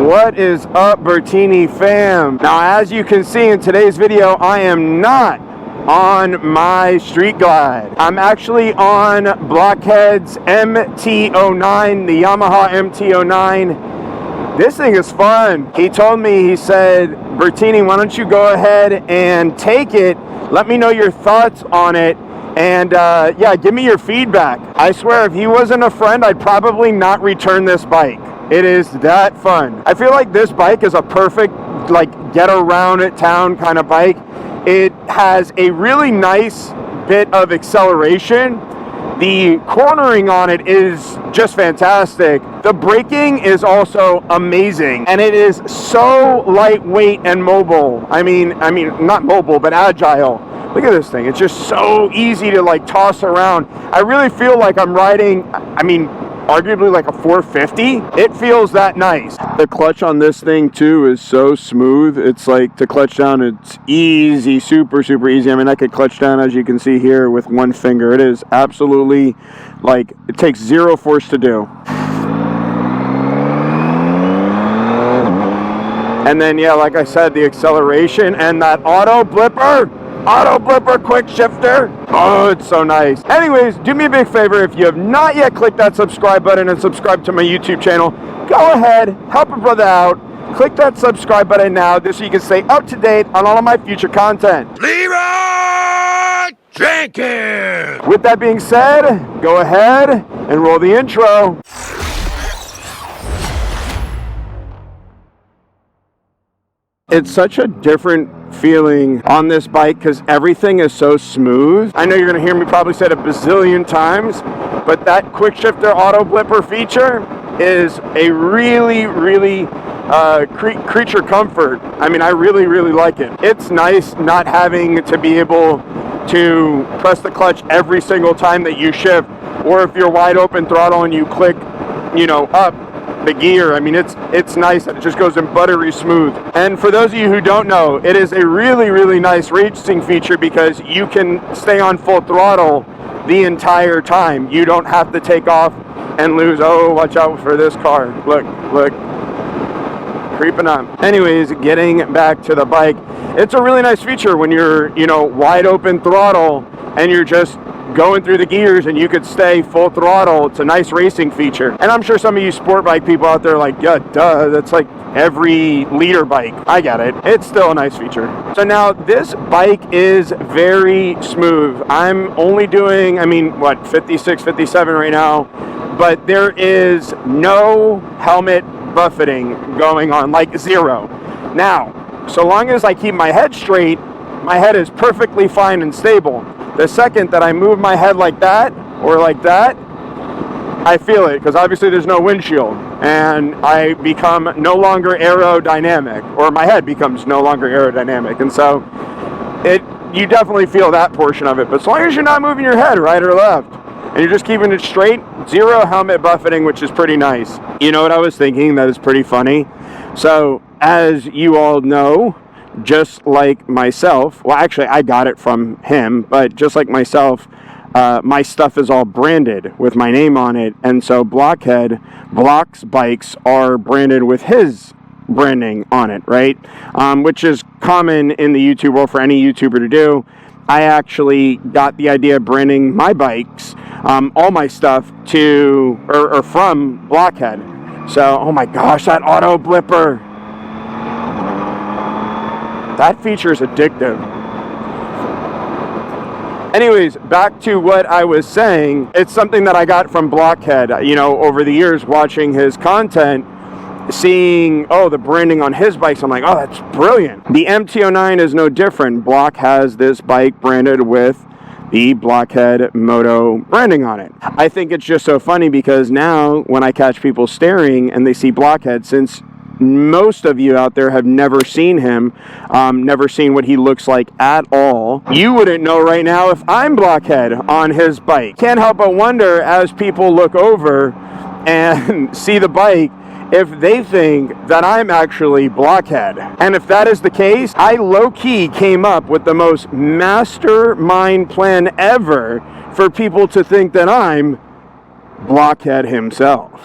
What is up, Bertini fam? Now, as you can see in today's video, I am not on my street glide. I'm actually on Blockhead's MT09, the Yamaha MT09. This thing is fun. He told me, he said, Bertini, why don't you go ahead and take it? Let me know your thoughts on it. And yeah, give me your feedback. I swear, if he wasn't a friend, I'd probably not return this bike. It is that fun. I feel like this bike is a perfect, like, get around at town kind of bike. It has a really nice bit of acceleration. The cornering on it is just fantastic. The braking is also amazing, and it is so lightweight and mobile. I mean, not mobile, but agile. Look at this thing. It's just so easy to like toss around. I really feel like I'm riding, arguably like a 450. It feels that nice. The clutch on this thing too is so smooth. It's like, to clutch down, it's easy, super easy. I mean, I could clutch down, as you can see here, with one finger. It is absolutely, like, it takes zero force to do. And then, yeah, like I said, the acceleration and that auto blipper quick shifter. Oh, it's so nice. Anyways, do me a big favor. If you have not yet clicked that subscribe button and subscribe to my YouTube channel, go ahead, help a brother out. Click that subscribe button now, just so you can stay up to date on all of my future content. Leroy Jenkins! With that being said, go ahead and roll the intro. It's such a different feeling on this bike because everything is so smooth. I know you're going to hear me probably say it a bazillion times, but that quick shifter auto blipper feature is a really creature comfort. I mean, I really like it. It's nice not having to be able to press the clutch every single time that you shift, or if you're wide open throttle and you click, up the gear. I mean, it's nice. It just goes in buttery smooth. And for those of you who don't know, it is a really nice racing feature because you can stay on full throttle the entire time. You don't have to take off and lose. Oh, watch out for this car. Look, creeping up. Anyways, getting back to the bike, it's a really nice feature when you're, wide open throttle and you're just going through the gears and you could stay full throttle. It's a nice racing feature. And I'm sure some of you sport bike people out there are like, yeah, duh, that's like every leader bike. I get it. It's still a nice feature. So now this bike is very smooth. I'm only doing, 56, 57 right now, but there is no helmet buffeting going on, like zero. Now, so long as I keep my head straight, my head is perfectly fine and stable. The second that I move my head like that or like that, I feel it, because obviously there's no windshield and I become no longer aerodynamic, or my head becomes no longer aerodynamic. And so you definitely feel that portion of it. But as long as you're not moving your head right or left and you're just keeping it straight, zero helmet buffeting, which is pretty nice. You know what I was thinking that is pretty funny? So as you all know, just like myself, well, actually I got it from him, but just like myself, my stuff is all branded with my name on it. And so Blockhead, Block's bikes are branded with his branding on it, right? Which is common in the YouTube world for any YouTuber to do. I actually got the idea of branding my bikes, all my stuff or from Blockhead. So, oh my gosh, that auto blipper. That feature is addictive. Anyways, back to what I was saying. It's something that I got from Blockhead, over the years watching his content, seeing, the branding on his bikes. I'm like, oh, that's brilliant. The MT09 is no different. Block has this bike branded with the Blockhead Moto branding on it. I think it's just so funny because now when I catch people staring and they see Blockhead, since most of you out there have never seen him, never seen what he looks like at all, you wouldn't know right now if I'm Blockhead on his bike. Can't help but wonder, as people look over and see the bike, if they think that I'm actually Blockhead. And if that is the case, I low-key came up with the most mastermind plan ever for people to think that I'm Blockhead himself.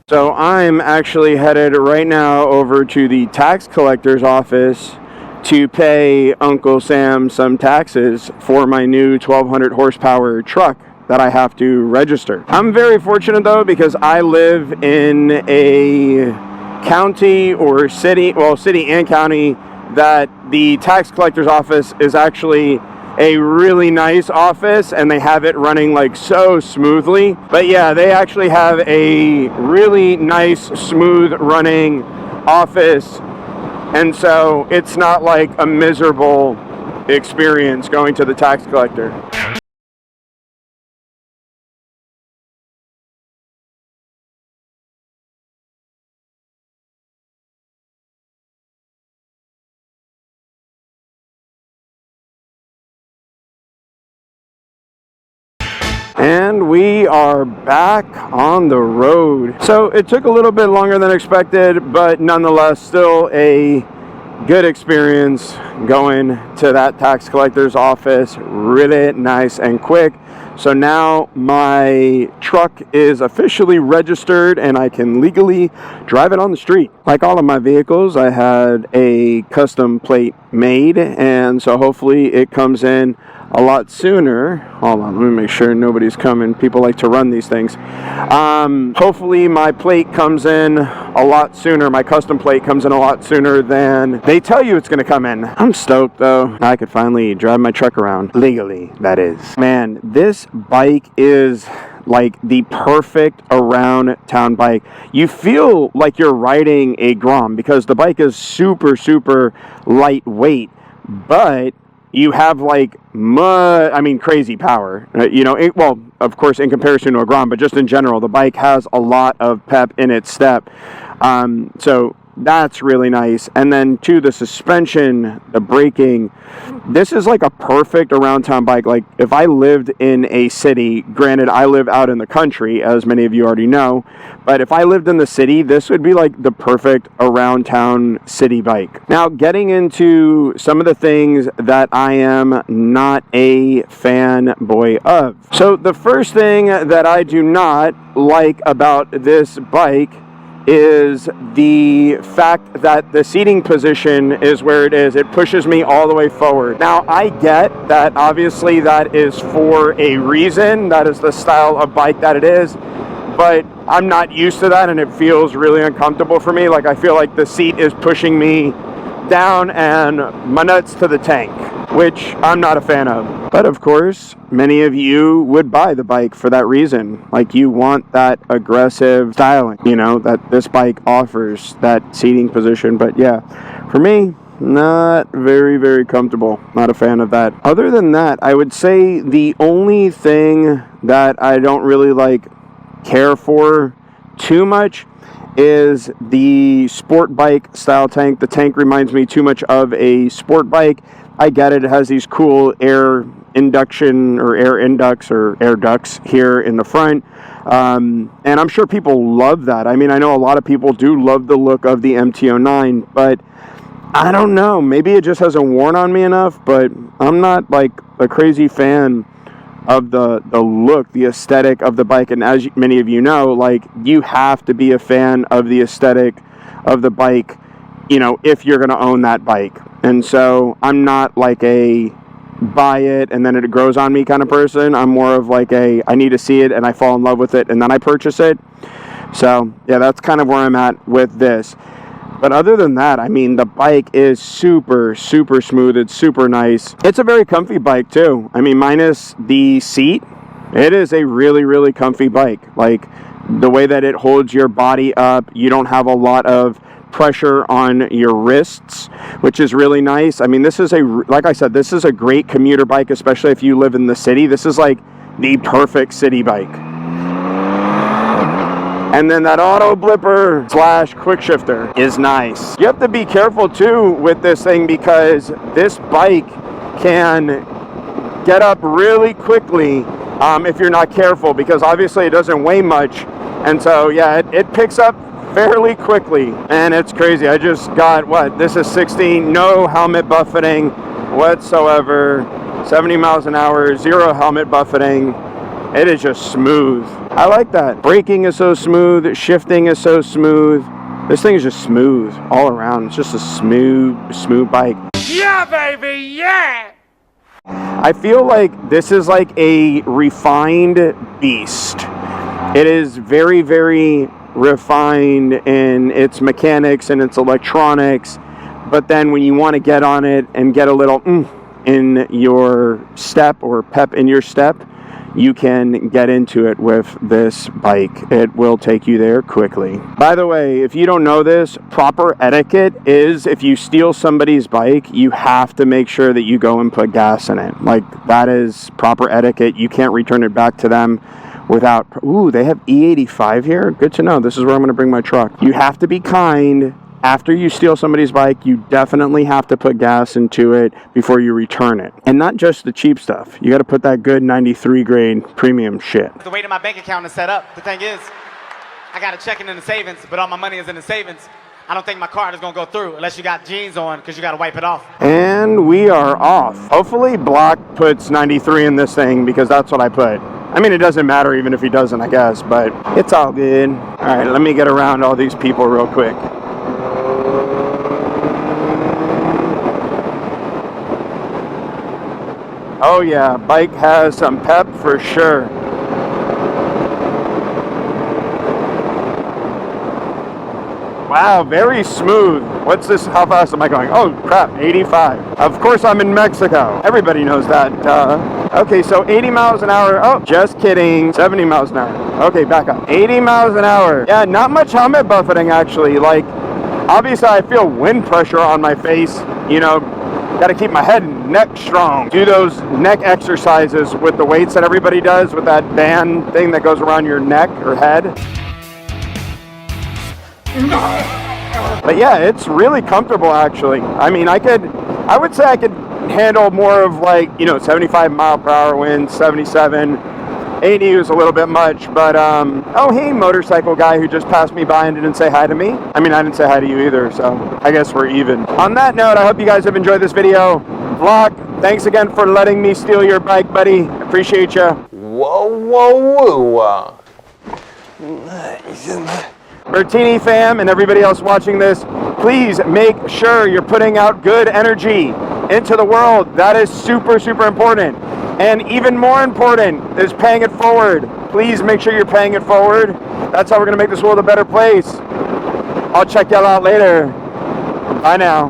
So I'm actually headed right now over to the tax collector's office to pay Uncle Sam some taxes for my new 1200 horsepower truck that I have to register. I'm very fortunate though, because I live in a county or city, well, city and county, that the tax collector's office is actually a really nice office, and they have it running like so smoothly. But yeah, they actually have a really nice, smooth running office, and so it's not like a miserable experience going to the tax collector. And we are back on the road. So it took a little bit longer than expected, but nonetheless still a good experience going to that tax collector's office. Really nice and quick. So now my truck is officially registered and I can legally drive it on the street. Like all of my vehicles, I had a custom plate made, and so hopefully it comes in a lot sooner. Hold on, let me make sure nobody's coming. People like to run these things. Hopefully my plate comes in a lot sooner. My custom plate comes in a lot sooner than they tell you it's going to come in. I'm stoked though. I could finally drive my truck around legally, that is. Man, this bike is like the perfect around town bike. You feel like you're riding a Grom because the bike is super, super lightweight, but you have like crazy power, you know, well, of course, in comparison to a Grom, but just in general, the bike has a lot of pep in its step. So that's really nice. And then too, the suspension, the braking, this is like a perfect around town bike. Like if I lived in a city, granted I live out in the country, as many of you already know, but if I lived in the city, this would be like the perfect around town city bike. Now, getting into some of the things that I am not a fanboy of. So the first thing that I do not like about this bike is the fact that the seating position is where it is. It pushes me all the way forward. Now, I get that obviously that is for a reason. That is the style of bike that it is. But I'm not used to that, and it feels really uncomfortable for me. Like I feel like the seat is pushing me down and my nuts to the tank, which I'm not a fan of. But of course, many of you would buy the bike for that reason. Like you want that aggressive styling, you know, that this bike offers, that seating position. But yeah, for me, not very, very comfortable. Not a fan of that. Other than that, I would say the only thing that I don't really like care for too much is the sport bike style tank. The tank reminds me too much of a sport bike. I get it. It has these cool air induction or air inducts or air ducts here in the front. And I'm sure people love that. I mean, I know a lot of people do love the look of the MT09, but I don't know. Maybe it just hasn't worn on me enough, but I'm not like a crazy fan of the look, the aesthetic of the bike. And as many of you know, like you have to be a fan of the aesthetic of the bike, you know, if you're going to own that bike. And so I'm not like a buy it and then it grows on me kind of person. I'm more of like a, I need to see it and I fall in love with it and then I purchase it. So yeah, that's kind of where I'm at with this. But other than that, I mean, the bike is super, super smooth. It's super nice. It's a very comfy bike too. I mean, minus the seat, it is a really, really comfy bike. Like the way that it holds your body up, you don't have a lot of pressure on your wrists, which is really nice. I mean, this is like I said, this is a great commuter bike, especially if you live in the city. This is like the perfect city bike. And then that auto blipper / quick shifter is nice. You have to be careful too with this thing because this bike can get up really quickly if you're not careful, because obviously it doesn't weigh much. And so yeah, it picks up fairly quickly. And it's crazy. I just got, what, this is 16, no helmet buffeting whatsoever. 70 miles an hour, zero helmet buffeting. It is just smooth. I like that. Braking is so smooth, shifting is so smooth. This thing is just smooth all around. It's just a smooth bike. Yeah, baby, yeah! I feel like this is like a refined beast. It is very, very refined in its mechanics and its electronics. But then when you want to get on it and get a little in your step or pep in your step, you can get into it with this bike. It will take you there quickly. By the way, if you don't know this, proper etiquette is if you steal somebody's bike, you have to make sure that you go and put gas in it. Like, that is proper etiquette. You can't return it back to them without... Ooh, they have E85 here? Good to know. This is where I'm going to bring my truck. You have to be kind. After you steal somebody's bike, you definitely have to put gas into it before you return it. And not just the cheap stuff. You got to put that good 93 grade premium shit. The way that my bank account is set up, the thing is, I got a checking in the savings, but all my money is in the savings. I don't think my card is going to go through unless you got jeans on, because you got to wipe it off. And we are off. Hopefully Block puts 93 in this thing, because that's what I put. I mean, it doesn't matter even if he doesn't, I guess, but it's all good. All right, let me get around all these people real quick. Oh yeah, bike has some pep for sure. Wow, very smooth. What's this? How fast am I going? Oh crap, 85. Of course I'm in Mexico. Everybody knows that. Okay, so 80 miles an hour. Oh, just kidding. 70 miles an hour. Okay, back up. 80 miles an hour. Yeah, not much helmet buffeting actually. Like, obviously I feel wind pressure on my face, you know. Got to keep my head and neck strong. Do those neck exercises with the weights that everybody does with that band thing that goes around your neck or head. But yeah, it's really comfortable actually. I mean, I would say I could handle more of like, you know, 75 mile per hour winds, 77. 80 was a little bit much, but oh hey, motorcycle guy who just passed me by and didn't say hi to me. I mean, I didn't say hi to you either, so I guess we're even. On that note, I hope you guys have enjoyed this video. Vlog, thanks again for letting me steal your bike, buddy. Appreciate you. Whoa, whoa, whoa. Bertini fam and everybody else watching this, please make sure you're putting out good energy into the world. That is super, super important. And even more important is paying it forward. Please make sure you're paying it forward. That's how we're going to make this world a better place. I'll check y'all out later. Bye now.